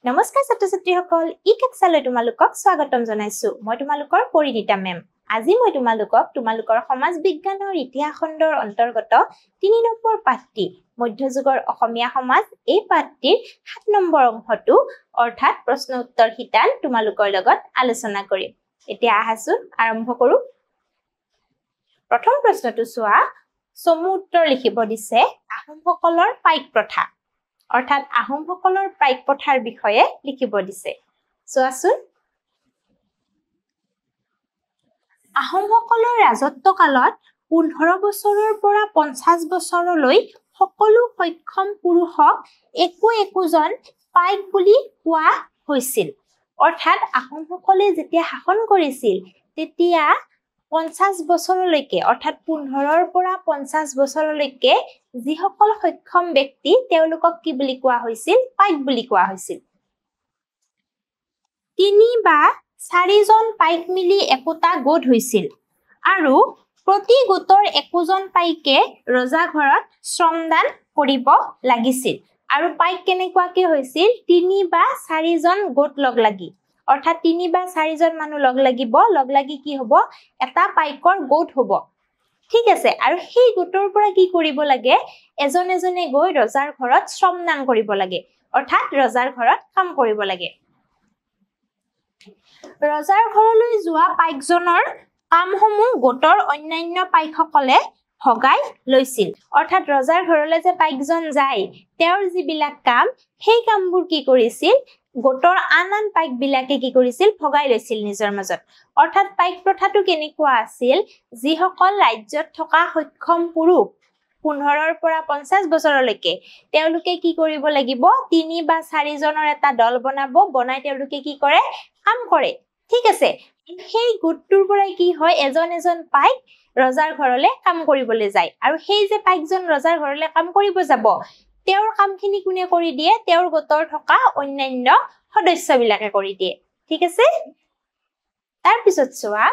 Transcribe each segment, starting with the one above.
নমস্কাৰ ছাত্ৰ-ছাত্ৰীসকল ই কেপচালৈ তোমালোকক স্বাগতম জনাইছো মই তোমালোকৰ পৰিণীতা মেম আজি মই তোমালোকৰ সমাজ বিজ্ঞানৰ ইতিহাস খণ্ডৰ অন্তৰ্গত 3 নম্বৰ পাঠটি মধ্যযুগৰ অসমীয়া সমাজ এই পাঠটিৰ 7 নম্বৰ অংশটো অৰ্থাৎ প্ৰশ্ন উত্তৰ শিতান তোমালোকৰ লগত আলোচনা কৰিম এতিয়া আহাচোন আৰম্ভ কৰো প্ৰথম প্ৰশ্নটো চোৱা চমু উত্তৰ লিখিব দিছে আহোমসকলৰ পাইক প্ৰথা অৰ্থাৎ আহোমসকলৰ পাইক প্ৰথাৰ বিষয়ে লিখিব দিছে চোৱাচোন আহোমসকলৰ ৰাজত্ব কালত 15 বছৰৰ পৰা 50 বছৰলৈ সকলো সক্ষম পুৰুষক একোজন পাইক বুলি কোৱা হৈছিল অৰ্থাৎ আহোমসকলে যেতিয়া শাসন কৰিছিল তেতিয়া 50 বছৰলৈকে অৰ্থাৎ 15ৰ পৰা 50 বছৰলৈকে যিসকল সক্ষম ব্যক্তি তেওঁলোকক কি বুলি কোৱা হৈছিল পাইক বুলি কোৱা হৈছিল 3 বা 4 জন পাইক মিলি একোটা গোট হৈছিল আৰু প্ৰতি গোটৰ একোজন পাইকে ৰজা ঘৰত শ্ৰমদান কৰিব লাগিছিল আৰু পাইক কেনেকুৱাকে হৈছিল 3 বা 4 জন গোট লগ লাগি অৰ্থাৎ 3 বা 4 জন মানুহ লগ লাগি কি হ'ব এটা পাইকৰ গোট হ'ব ঠিক আছে আৰু সেই গোটৰ পৰা কি কৰিব লাগে এজনে গৈ ৰজাৰ ঘৰত শ্ৰমদান কৰিব লাগে অৰ্থাৎ ৰজাৰ ঘৰত কাম কৰিব লাগে ৰজাৰ ঘৰলৈ যোৱা পাইকজনৰ কামসমূহ গোটৰ অন্যান্য পাইকসকলে ভগাই লৈছিল অৰ্থাৎ ৰজাৰ ঘৰলৈ যে পাইকজন যায় তেওঁৰ যিবিলাক কাম সেই কামবোৰ কি কৰিছিল গোটৰ আন পাইক বিলাকে কি কৰিছিল ভগাই লৈছিল নিজৰ মাজত অৰ্থাৎ পাইক প্ৰথাটো কেনেকুৱা আছিল যিসকল ৰাজ্যত থকা সক্ষম পুৰুষ 15ৰ পৰা 50 বছৰলৈকে তেওঁলোকে কি কৰিব লাগিব 3 বা 4 জনৰ এটা দল বনাই তেওঁলোকে কি কৰে কাম কৰে ঠিক আছে সেই গোটটোৰ পৰা কি হয় এজন পাইক ৰজাৰ ঘৰলৈ কাম কৰিবলৈ যায় আৰু সেই যে পাইকজন ৰজাৰ ঘৰলৈ কাম কৰিব যাব তেওঁৰ কামখিনি কোনে কৰি দিয়ে তেওঁৰ গোটৰ থকা অন্যান্য সদস্যবিলাকে কৰি দিয়ে ঠিক আছে তাৰ পিছত চোৱা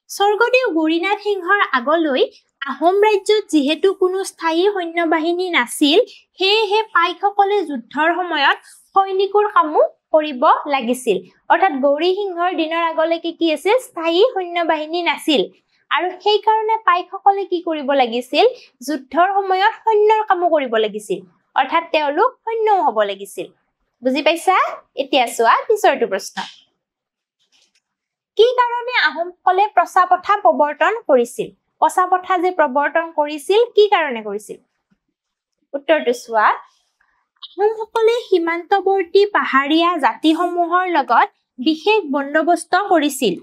স্বৰ্গদেউ গৌৰীনাথ সিংহৰ আগলৈ আহোম ৰাজ্যত যেহেতু কোনো স্থায়ী সৈন্য বাহিনী নাছিল সেয়েহে পাইকসকলে যুদ্ধৰ সময়ত সৈনিকৰ কামো কৰিব লাগিছিল অৰ্থাৎ গৌৰী সিংহৰ দিনৰ আগলৈকে কি আছিল স্থায়ী সৈন্য বাহিনী নাছিল আৰু সেই কাৰণে পাইকসকলে কি কৰিব লাগিছিল যুদ্ধৰ সময়ত সৈন্যৰ কামো কৰিব লাগিছিল অৰ্থাৎ তেওঁলোক সৈন্যও হ'ব লাগিছিল বুজি পাইছা এতিয়া চোৱা পিছৰটো প্ৰশ্ন কি কাৰণে আহোমসকলে প্ৰচা প্ৰথা প্ৰৱৰ্তন কৰিছিল প্ৰচা প্ৰথা যে প্ৰৱৰ্তন কৰিছিল কি কাৰণে কৰিছিল উত্তৰটো চোৱা আহোমসকলে সীমান্তৱৰ্তী পাহাৰীয়া জাতিসমূহৰ লগত বিশেষ বন্দোবস্ত কৰিছিল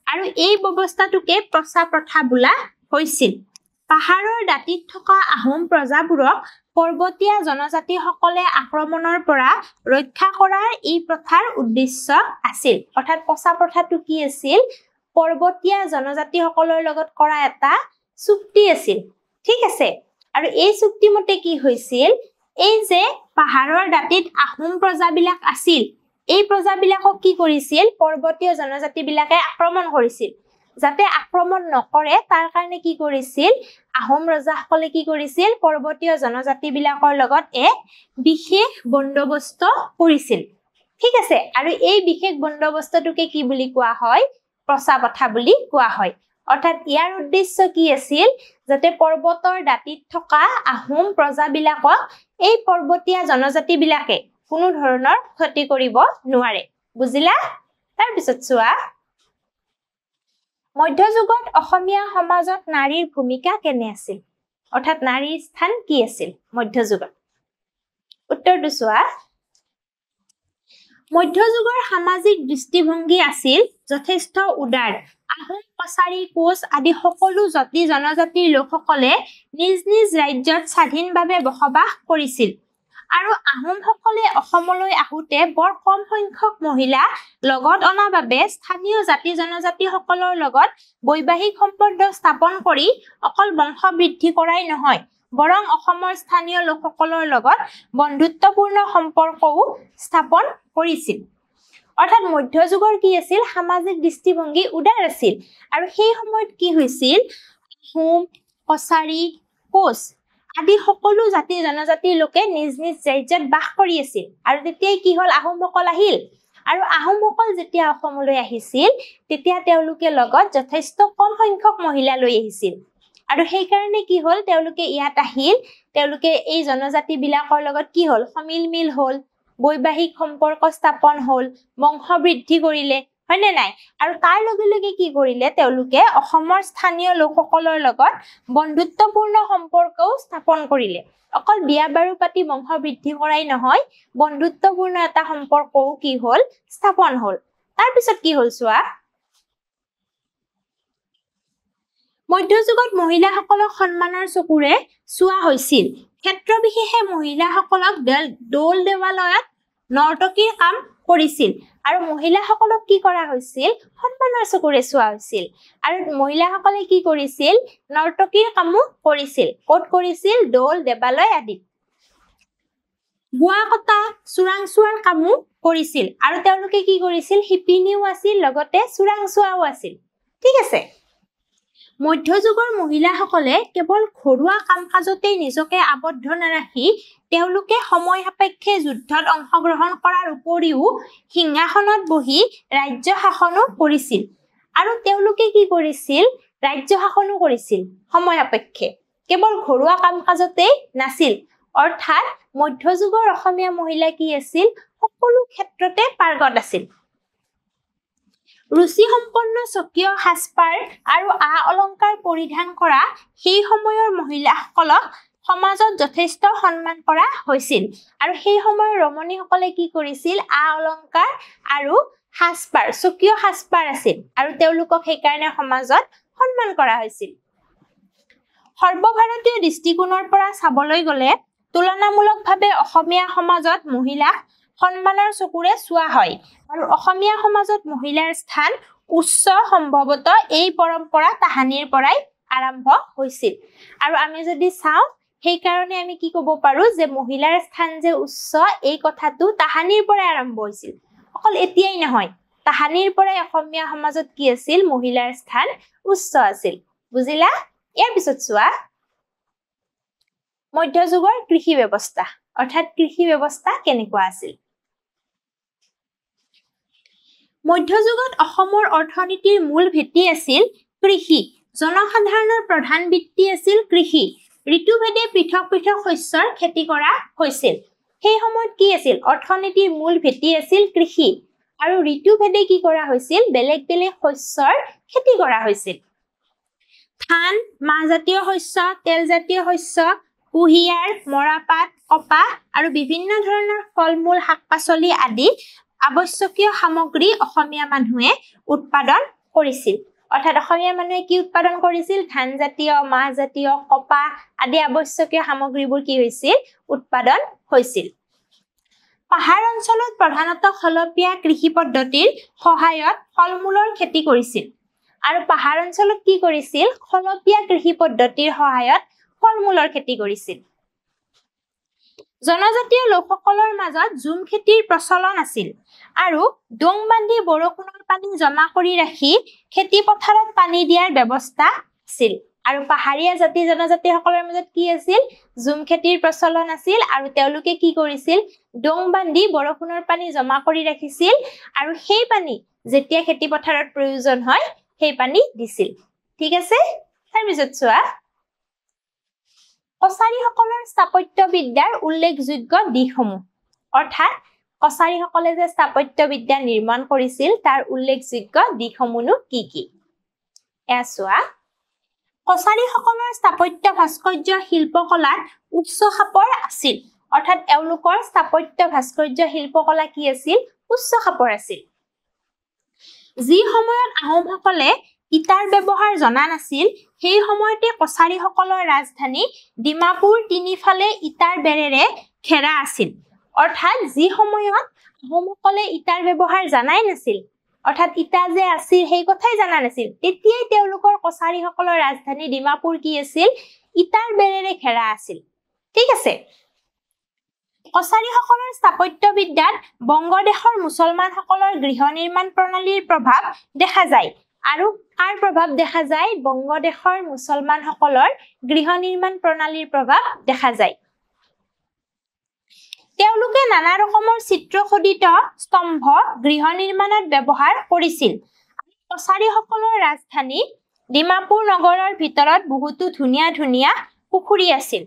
আৰু এই ব্যৱস্থাটোকে প্ৰচা প্ৰথা বোলা হৈছিল পাহাৰৰ দাঁতিত থকা আহোম প্ৰজাবোৰক পৰ্বতীয়া জনজাতিসকলে আক্ৰমণৰ পৰা ৰক্ষা কৰাৰ এই প্ৰথাৰ উদ্দেশ্য আছিল অৰ্থাৎ প্ৰচা প্ৰথাটো কি আছিল পৰ্বতীয়া জনজাতিসকলৰ লগত কৰা এটা চুক্তি আছিল ঠিক আছে আৰু এই চুক্তি মতে কি হৈছিল এই যে পাহাৰৰ দাঁতিত আহোম প্ৰজাবিলাক আছিল এই প্ৰজাবিলাকক কি কৰিছিল পৰ্বতীয় জনজাতিবিলাকে আক্ৰমণ কৰিছিল যাতে আক্ৰমণ নকৰে তাৰ কাৰণে কি কৰিছিল আহোম ৰজাসকলে কি কৰিছিল পৰ্বতীয় জনজাতিবিলাকৰ লগত এক বিশেষ বন্দোবস্ত কৰিছিল ঠিক আছে আৰু এই বিশেষ বন্দোবস্তটোকে কি বুলি কোৱা হয় প্ৰচা প্ৰথা বুলি কোৱা হয় অৰ্থাৎ ইয়াৰ উদ্দেশ্য কি আছিল যাতে পৰ্বতৰ দাঁতিত থকা আহোম প্ৰজাবিলাকক এই পৰ্বতীয়া জনজাতিবিলাকে কোনো ধৰণৰ ক্ষতি কৰিব নোৱাৰে বুজিলা তাৰ পিছত চোৱা মধ্যযুগত অসমীয়া সমাজত নাৰীৰ ভূমিকা কেনে আছিল অৰ্থাৎ নাৰীৰ স্থান কি আছিল মধ্যযুগত উত্তৰটো চোৱা মধ্যযুগৰ সামাজিক দৃষ্টিভংগী আছিল যথেষ্ট উদাৰ আহোম কছাৰী কোচ আদি সকলো জাতি জনজাতিৰ লোকসকলে নিজ ৰাজ্যত স্বাধীনভাৱে বসবাস কৰিছিল আৰু আহোমসকলে অসমলৈ আহোঁতে বৰ কম সংখ্যক মহিলা লগত অনা বাবে স্থানীয় জাতি জনজাতিসকলৰ লগত বৈবাহিক সম্বন্ধ স্থাপন কৰি অকল বংশ বৃদ্ধি কৰাই নহয় বৰং অসমৰ স্থানীয় লোকসকলৰ লগত বন্ধুত্বপূৰ্ণ সম্পৰ্কও স্থাপন কৰিছিল অৰ্থাৎ মধ্যযুগৰ কি আছিল সামাজিক দৃষ্টিভংগী উদাৰ আছিল আৰু সেই সময়ত কি হৈছিল আহোম কছাৰী কোচ আদি সকলো জাতি জনজাতিৰ লোকে নিজ নিজ ৰাজ্যত বাস কৰি আছিল আৰু তেতিয়াই কি হল আহোমসকল আহিল আৰু আহোমসকল যেতিয়া অসমলৈ আহিছিল তেতিয়া তেওঁলোকে লগত যথেষ্ট কম সংখ্যক মহিলা লৈ আহিছিল আৰু সেই কাৰণে কি হল তেওঁলোকে ইয়াত আহিল তেওঁলোকে এই জনজাতি বিলাকৰ লগত কি হল সমিলমিল হল বৈবাহিক সম্পৰ্ক স্থাপন হল বংশ বৃদ্ধি কৰিলে হয়নে নাই আৰু তাৰ লগে লগে কি কৰিলে তেওঁলোকে অসমৰ স্থানীয় লোকসকলৰ লগত বন্ধুত্বপূৰ্ণ সম্পৰ্কও স্থাপন কৰিলে অকল বিয়া বাৰু পাতি বংশ বৃদ্ধি কৰাই নহয় বন্ধুত্বপূৰ্ণ এটা সম্পৰ্কও কি হল স্থাপন হল তাৰ পিছত কি হল চোৱা মধ্যযুগত মহিলাসকলক সন্মানৰ চকুৰে চোৱা হৈছিল ক্ষেত্ৰ বিশেষে মহিলাসকলক দৌল দেৱালয়ত নৰ্তকীৰ কাম কৰিছিল আৰু মহিলাসকলক কি কৰা হৈছিল সন্মানৰ চকুৰে চোৱা হৈছিল আৰু মহিলাসকলে কি কৰিছিল নৰ্তকীৰ কামো কৰিছিল ক'ত কৰিছিল দৌল দেৱালয় আদি বোৱা কটা চোৰাংচোৱাৰ কামো কৰিছিল আৰু তেওঁলোকে কি কৰিছিল শিপিনীও আছিল লগতে চোৰাংচোৱাও আছিল ঠিক আছে মধ্যযুগৰ মহিলাসকলে কেৱল ঘৰুৱা কাম-কাজতে নিজকে আবদ্ধ নাৰাখি তেওঁলোকে সময় সাপেক্ষে যুদ্ধত অংশগ্ৰহণ কৰাৰ উপৰিও সিংহাসনত বহি ৰাজ্য শাসনো কৰিছিল আৰু তেওঁলোকে কি কৰিছিল ৰাজ্য শাসনো কৰিছিল সময় সাপেক্ষে কেৱল ঘৰুৱা কাম-কাজতে নাছিল অৰ্থাৎ মধ্যযুগৰ অসমীয়া মহিলা কি আছিল সকলো ক্ষেত্ৰতে পাৰ্গত আছিল ৰুচি সম্পন্ন স্বকীয় সাজপাৰ আৰু অলংকাৰ পৰিধান কৰা সেই সময়ৰ মহিলাসকলক সমাজত যথেষ্ট সন্মান কৰা হৈছিল আৰু সেই সময়ৰ ৰমণীসকলে কি কৰিছিল অলংকাৰ আৰু সাজপাৰ স্বকীয় সাজপাৰ আছিল আৰু তেওঁলোকক সেইকাৰণে সমাজত সন্মান কৰা হৈছিল সৰ্বভাৰতীয় দৃষ্টিকোণৰ পৰা চাবলৈ গ'লে তুলনামূলকভাৱে অসমীয়া সমাজত মহিলাক সন্মানৰ চকুৰে চোৱা হয় আৰু অসমীয়া সমাজত মহিলাৰ স্থান উচ্চ সম্ভৱতঃ এই পৰম্পৰা তাহানিৰ পৰাই আৰম্ভ হৈছিল আৰু আমি যদি চাওঁ সেই কাৰণে আমি কি ক'ব পাৰো যে মহিলাৰ স্থান যে উচ্চ এই কথাটো তাহানিৰ পৰাই আৰম্ভ হৈছিল অকল এতিয়াই নহয় তাহানিৰ পৰাই অসমীয়া সমাজত কি আছিল মহিলাৰ স্থান উচ্চ আছিল বুজিলা ইয়াৰ পিছত চোৱা মধ্যযুগৰ কৃষি ব্যৱস্থা অৰ্থাৎ কৃষি ব্যৱস্থা কেনেকুৱা আছিল মধ্যযুগত অসমৰ অৰ্থনীতিৰ মূল ভিত্তি আছিল কৃষি জনসাধাৰণৰ প্ৰধান বৃত্তি আছিল কৃষি ঋতুভেদে পৃথক পৃথক শস্যৰ খেতি কৰা হৈছিল সেই সময়ত কি আছিল অৰ্থনীতিৰ মূল ভিত্তি আছিল কৃষি আৰু ঋতুভেদে কি কৰা হৈছিল বেলেগ বেলেগ শস্যৰ খেতি কৰা হৈছিল ধান মাহজাতীয় শস্য তেলজাতীয় শস্য কুঁহিয়াৰ মৰাপাট কপাহ আৰু বিভিন্ন ধৰণৰ ফল-মূল শাক-পাচলি আদি আৱশ্যকীয় সামগ্ৰী অসমীয়া মানুহে উৎপাদন কৰিছিল অৰ্থাৎ অসমীয়া মানুহে কি উৎপাদন কৰিছিল ধান জাতীয় মাহ জাতীয় কপাহ আদি আৱশ্যকীয় সামগ্ৰীবোৰ কি হৈছিল উৎপাদন হৈছিল পাহাৰ অঞ্চলত প্ৰধানতঃ খলপীয়া কৃষি পদ্ধতিৰ সহায়ত ফল-মূলৰ খেতি কৰিছিল আৰু পাহাৰ অঞ্চলত কি কৰিছিল খলপীয়া কৃষি পদ্ধতিৰ সহায়ত ফল-মূলৰ খেতি কৰিছিল জনজাতীয় লোকসকলৰ মাজত ঝুম খেতিৰ প্ৰচলন আছিল আৰু ডং বান্ধি বৰষুণৰ পানী জমা কৰি ৰাখি খেতি পথাৰত পানী দিয়াৰ ব্যৱস্থা আছিল আৰু পাহাৰীয়া জাতি জনজাতিসকলৰ মাজত কি আছিল ঝুম খেতিৰ প্ৰচলন আছিল আৰু তেওঁলোকে কি কৰিছিল ডং বান্ধি বৰষুণৰ পানী জমা কৰি ৰাখিছিল আৰু সেই পানী যেতিয়া খেতি পথাৰত প্ৰয়োজন হয় সেই পানী দিছিল ঠিক আছে তাৰ পিছত চোৱা কছাৰীসকলৰ স্থাপত্য বিদ্যাৰ উল্লেখযোগ্য দিশসমূহ অৰ্থাৎ কছাৰীসকলে যে স্থাপত্য বিদ্যা নিৰ্মাণ কৰিছিল তাৰ উল্লেখযোগ্য দিশসমূহ কি কি এয়া চোৱা কছাৰীসকলৰ স্থাপত্য ভাস্কৰ্য শিল্পকলাত উচ্চ খাপৰ আছিল অৰ্থাৎ এওঁলোকৰ স্থাপত্য ভাস্কৰ্য শিল্পকলা কি আছিল উচ্চ খাপৰ আছিল যি সময়ত আহোমসকলে ইটাৰ ব্যৱহাৰ জনা নাছিল সেই সময়তে কছাৰীসকলৰ ৰাজধানী ডিমাপুৰ তিনিফালে ইটাৰ বেৰেৰে ঘেৰা আছিল অৰ্থাৎ যি সময়ত আহোমসকলে ইটাৰ ব্যৱহাৰ জানাই নাছিল অৰ্থাৎ ইটা যে আছিল সেই কথাই জানা নাছিল তেতিয়াই তেওঁলোকৰ কছাৰীসকলৰ ৰাজধানী ডিমাপুৰ কি আছিল ইটাৰ বেৰেৰে ঘেৰা আছিল ঠিক আছে কছাৰীসকলৰ স্থাপত্য বিদ্যাত বংগদেশৰ মুছলমানসকলৰ গৃহ নিৰ্মাণ প্ৰণালীৰ প্ৰভাৱ দেখা যায় আৰু কাৰ প্ৰভাৱ দেখা যায় বংগদেশৰ মুছলমানসকলৰ গৃহ নিৰ্মাণ প্ৰণালীৰ প্ৰভাৱ দেখা যায় তেওঁলোকে নানা ৰকমৰ চিত্ৰখোদিত স্তম্ভ গৃহ নিৰ্মাণত ব্যৱহাৰ কৰিছিল কছাৰীসকলৰ ৰাজধানী ডিমাপুৰ নগৰৰ ভিতৰত বহুতো ধুনীয়া ধুনীয়া পুখুৰী আছিল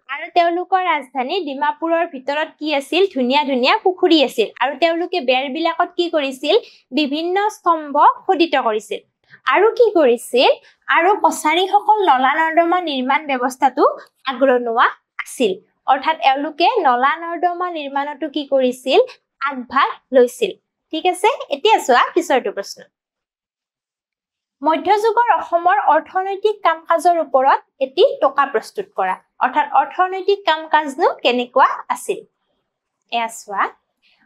আৰু তেওঁলোকৰ ৰাজধানী ডিমাপুৰৰ ভিতৰত কি আছিল ধুনীয়া ধুনীয়া পুখুৰী আছিল আৰু তেওঁলোকে বেৰবিলাকত কি কৰিছিল বিভিন্ন স্তম্ভ খোদিত কৰিছিল আৰু কি কৰিছিল আৰু কছাৰীসকল নলা নৰ্দমা নিৰ্মাণ ব্যৱস্থাটো আগৰণুৱা আছিল অৰ্থাৎ এওঁলোকে নলা নৰ্দমা নিৰ্মাণটো কি কৰিছিল আগভাগ লৈছিল ঠিক আছে এতিয়া চোৱা পিছৰটো প্ৰশ্ন মধ্যযুগৰ অসমৰ অৰ্থনৈতিক কাম-কাজৰ ওপৰত এটি টকা প্ৰস্তুত কৰা অৰ্থাৎ অৰ্থনৈতিক কাম-কাজনো কেনেকুৱা আছিল এয়া চোৱা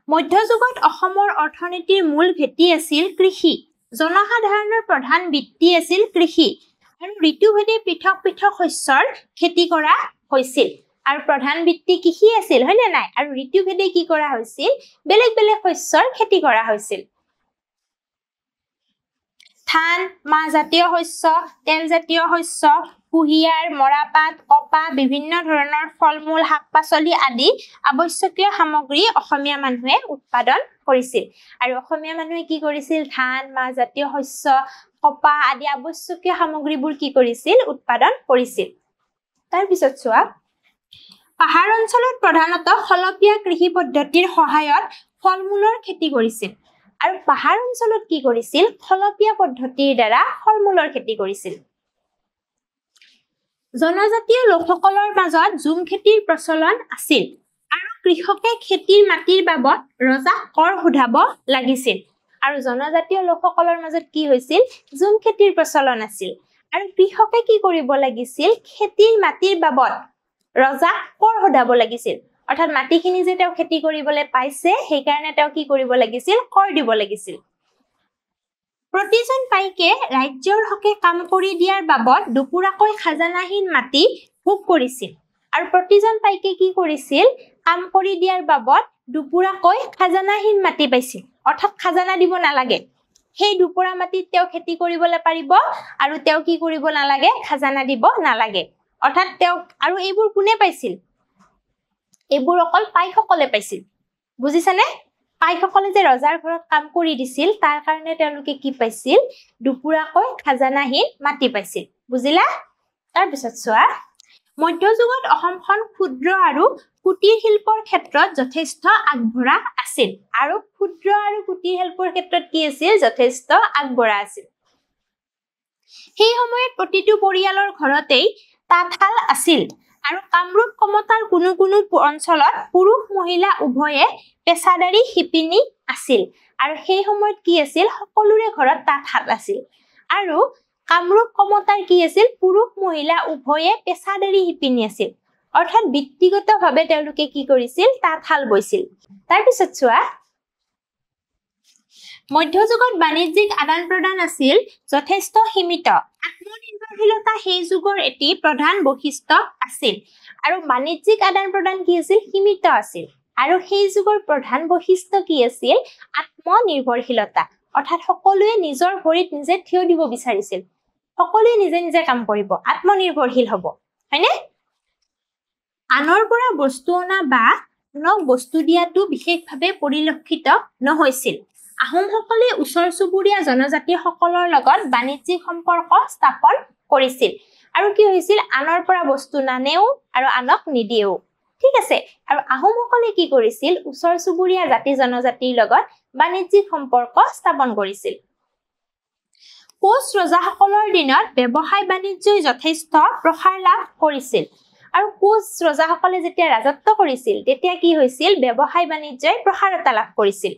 মধ্যযুগত অসমৰ অৰ্থনীতিৰ মূল ভেটি আছিল কৃষি জনসাধাৰণৰ প্ৰধান বৃত্তি আছিল কৃষি আৰু ঋতুভেদে পৃথক পৃথক শস্যৰ খেতি কৰা হৈছিল আৰু প্ৰধান বৃত্তি কৃষি আছিল হয়নে নাই আৰু ঋতুভেদে কি কৰা হৈছিল বেলেগ বেলেগ শস্যৰ খেতি কৰা হৈছিল ধান মাহ জাতীয় শস্য তেল জাতীয় শস্য কুঁহিয়াৰ মৰাপাট কপাহ বিভিন্ন ধৰণৰ ফলমূল শাক-পাচলি আদি আৱশ্যকীয় সামগ্ৰী অসমীয়া মানুহে উৎপাদন কৰিছিল আৰু অসমীয়া মানুহে কি কৰিছিল ধান মাহ জাতীয় শস্য কপাহ আদি আৱশ্যকীয় সামগ্ৰীবোৰ কি কৰিছিল উৎপাদন কৰিছিল তাৰ পিছত চোৱা পাহাৰ অঞ্চলত প্ৰধানতঃ খলপীয়া কৃষি পদ্ধতিৰ সহায়ত ফলমূলৰ খেতি কৰিছিল আৰু পাহাৰ অঞ্চলত কি কৰিছিল খলপীয়া পদ্ধতিৰ দ্বাৰা ফলমূলৰ খেতি কৰিছিল জনজাতীয় লোকসকলৰ মাজত ঝুম খেতিৰ প্ৰচলন আছিল আৰু কৃষকে খেতিৰ মাটিৰ বাবদ ৰজাক কৰ সোধাব লাগিছিল আৰু জনজাতীয় লোকসকলৰ মাজত কি হৈছিল ঝুম খেতিৰ প্ৰচলন আছিল আৰু কৃষকে কি কৰিব লাগিছিল খেতিৰ মাটিৰ বাবদ ৰজাক কৰ সোধাব লাগিছিল অৰ্থাৎ মাটিখিনি যে তেওঁ খেতি কৰিবলৈ পাইছে সেই কাৰণে তেওঁ কি কৰিব লাগিছিল কৰ দিব লাগিছিল প্ৰতিজন পাইকে ৰাজ্যৰ হকে কাম কৰি দিয়াৰ বাবদ দুপুৰাকৈ খাজানাহীন মাটি ভোগ কৰিছিল আৰু প্ৰতিজন পাইকে কি কৰিছিল কাম কৰি দিয়াৰ বাবদ দুপুৰাকৈ খাজানাহীন মাটি পাইছিল অৰ্থাৎ খাজানা দিব নালাগে সেই দুপুৰা মাটিত তেওঁ খেতি কৰিবলৈ পাৰিব আৰু তেওঁ কি কৰিব নালাগে খাজানা দিব নালাগে অৰ্থাৎ তেওঁ আৰু এইবোৰ কোনে পাইছিল এইবোৰ অকল পাইকসকলে পাইছিল বুজিছানে পাইকসকলে যে ৰজাৰ ঘৰত কাম কৰি দিছিল তাৰ কাৰণে তেওঁলোকে কি পাইছিল দুপুৰাকৈ খাজানাহীন মাটি পাইছিল বুজিলা তাৰ পিছত চোৱা মধ্যযুগত অসমখন ক্ষুদ্ৰ আৰু কুটিৰ শিল্পৰ ক্ষেত্ৰত যথেষ্ট আগবঢ়া আছিল আৰু ক্ষুদ্ৰ আৰু কুটিৰ শিল্পৰ ক্ষেত্ৰত কি আছিল যথেষ্ট আগবঢ়া আছিল সেই সময়ত প্ৰতিটো পৰিয়ালৰ ঘৰতেই তাঁতশাল আছিল আৰু কামৰূপ কমতাৰ কোনো কোনো অঞ্চলত পুৰুষ মহিলা উভয়ে পেছাদাৰী শিপিনী আছিল আৰু সেই সময়ত কি আছিল সকলোৰে ঘৰত তাঁতশাল আছিল আৰু কামৰূপ কমতাৰ কি আছিল পুৰুষ মহিলা উভয়ে পেছাদাৰী শিপিনী আছিল অৰ্থাৎ ব্যক্তিগতভাৱে তেওঁলোকে কি কৰিছিল তাঁতশাল বৈছিল তাৰ পিছত চোৱা মধ্যযুগত বাণিজ্যিক আদান প্ৰদান আছিল যথেষ্ট সীমিত আত্মনিৰ্ভৰশীলতা সেই যুগৰ এটি প্ৰধান বৈশিষ্ট্য আছিল আৰু বাণিজ্যিক আদান প্ৰদান কি আছিল সীমিত আছিল আৰু সেই যুগৰ প্ৰধান বৈশিষ্ট্য কি আছিল আত্মনিৰ্ভৰশীলতা অৰ্থাৎ সকলোৱে নিজৰ ভৰিত নিজে থিয় দিব বিচাৰিছিল সকলোৱে নিজে নিজে কাম কৰিব আত্মনিৰ্ভৰশীল হ'ব হয়নে আনৰ পৰা বস্তু অনা বা আনক বস্তু দিয়াটো বিশেষভাৱে পৰিলক্ষিত নহৈছিল আহোমসকলে ওচৰ চুবুৰীয়া জনজাতিসকলৰ লগত বাণিজ্যিক সম্পৰ্ক স্থাপন কৰিছিল আৰু কি হৈছিল আনৰ পৰা বস্তু নানেও আৰু আনক নিদিয়েও ঠিক আছে আৰু আহোমসকলে কি কৰিছিল ওচৰ চুবুৰীয়া জাতি জনজাতিৰ লগত বাণিজ্যিক সম্পৰ্ক স্থাপন কৰিছিল কোচ ৰজাসকলৰ দিনত ব্যৱসায় বাণিজ্যই যথেষ্ট প্ৰসাৰ লাভ কৰিছিল আৰু কোচ ৰজাসকলে যেতিয়া ৰাজত্ব কৰিছিল তেতিয়া কি হৈছিল ব্যৱসায় বাণিজ্যই প্ৰসাৰতা লাভ কৰিছিল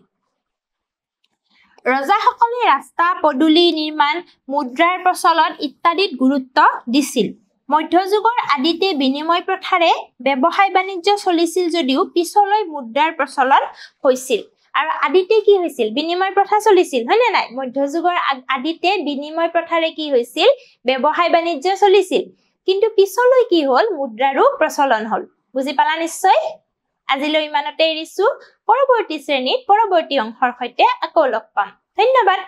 ৰজাসকলে ৰাস্তা পদূলি নিৰ্মাণ মুদ্ৰাৰ প্ৰচলন ইত্যাদিত গুৰুত্ব দিছিল মধ্যযুগৰ আদিতে বিনিময় প্ৰথাৰে ব্যৱসায় বাণিজ্য চলিছিল যদিও পিছলৈ মুদ্ৰাৰ প্ৰচলন হৈছিল আৰু আদিতে কি হৈছিল বিনিময় প্ৰথা চলিছিল হয়নে নাই মধ্যযুগৰ আদিতে বিনিময় প্ৰথাৰে কি হৈছিল ব্যৱসায় বাণিজ্য চলিছিল কিন্তু পিছলৈ কি হল মুদ্ৰাৰো প্ৰচলন হল বুজি পালা নিশ্চয় আজিলৈ ইমানতে এৰিছো পৰৱৰ্তী শ্ৰেণীত পৰৱৰ্তী অংশৰ সৈতে আকৌ লগ পাম ধন্যবাদ